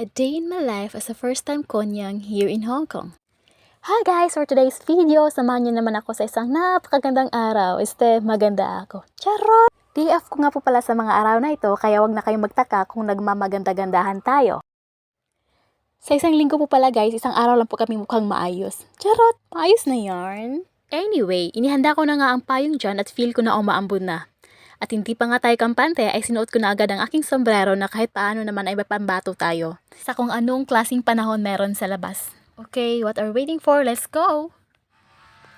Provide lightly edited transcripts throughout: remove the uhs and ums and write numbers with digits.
A day in my life as a first-time Konyang here in Hong Kong. Hi guys! For today's video, samahan niyo naman ako sa isang napakagandang araw. Maganda ako. Charot! Day off ko nga po pala sa mga araw na ito, kaya wag na kayong magtaka kung nagmamaganda-gandahan tayo. Sa isang linggo po pala guys, isang araw lang po kami mukhang maayos. Charot! Maayos na yarn! Anyway, inihanda ko na nga ang payong dyan at feel ko na umaambon na. At hindi pa nga tayo kampante ay sinuot ko na agad ang aking sombrero na kahit paano naman ay mapambato tayo sa kung anong klaseng panahon meron sa labas. Okay, what are we waiting for? Let's go!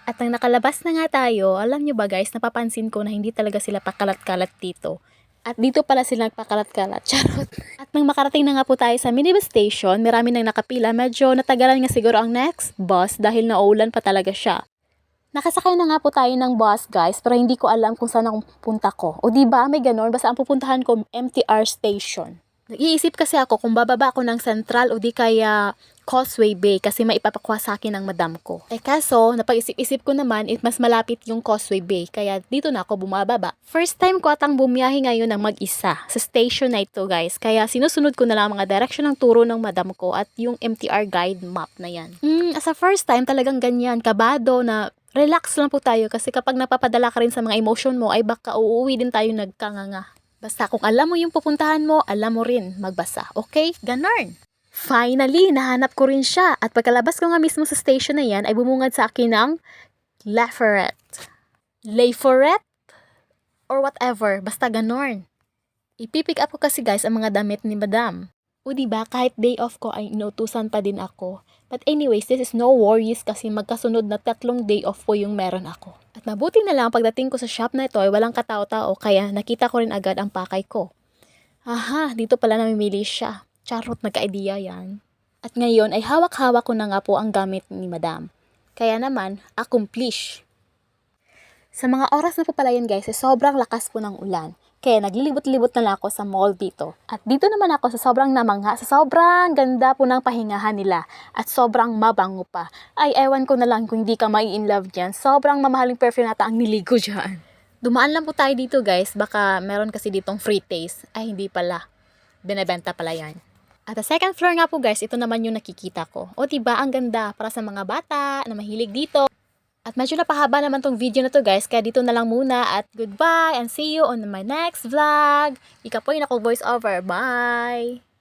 At nang nakalabas na nga tayo, alam nyo ba guys, napapansin ko na hindi talaga sila pakalat-kalat dito. At dito pala sila nagpakalat-kalat, charot. At nang makarating na nga po tayo sa minibus station, marami nang nakapila, medyo natagalan nga siguro ang next bus dahil nauulan pa talaga siya. Nakasakay na nga po tayo ng bus guys, pero hindi ko alam kung saan ang pupunta ko. O diba, may ganon, basta ang pupuntahan ko MTR station. Nag-iisip kasi ako kung bababa ako ng Central o di kaya Causeway Bay kasi maipapakuha sa akin ng madam ko. Kaso, napag-isip-isip ko naman, mas malapit yung Causeway Bay, kaya dito na ako bumababa. First time ko atang bumiyahe ngayon ng mag-isa sa station na ito guys, kaya sinusunod ko na lang mga direction ng turo ng madam ko at yung MTR guide map na yan. As a first time talagang ganyan, kabado na relax lang po tayo kasi kapag napapadala ka rin sa mga emotion mo ay baka uuwi din tayo nagkanganga. Basta kung alam mo yung pupuntahan mo, alam mo rin magbasa. Okay? Ganun. Finally, nahanap ko rin siya at pagkalabas ko nga mismo sa station na yan ay bumungad sa akin ng Lafayette. Lafayette? Or whatever. Basta ganun. Ipipick up ko kasi guys ang mga damit ni madam. O diba, kahit day off ko ay inutusan pa din ako. But anyways, this is no worries kasi magkasunod na 3 day off po yung meron ako. At mabuti na lang pagdating ko sa shop na ito ay walang katao-tao kaya nakita ko rin agad ang pakay ko. Aha, dito pala namimili siya. Charot, nagka-idea yan. At ngayon ay hawak-hawak ko na nga po ang gamit ni madam. Kaya naman, accomplish. Sa mga oras na po pala yan guys, sobrang lakas po ng ulan. Kaya naglilibot-libot na lang ako sa mall dito. At dito naman ako sa sobrang namangha, sa sobrang ganda po ng pahingahan nila. At sobrang mabango pa. Ay, ewan ko na lang kung hindi ka mai-inlove dyan. Sobrang mamahaling perfume nata ang niligo dyan. Dumaan lang po tayo dito guys, baka meron kasi ditong free taste. Ay, hindi pala. Binebenta pala yan. At sa second floor nga po guys, ito naman yung nakikita ko. O diba, ang ganda para sa mga bata na mahilig dito. At medyo napahaba naman tong video na to guys, kaya dito na lang muna at goodbye and see you on my next vlog. Ika po yung ako voice over. Bye!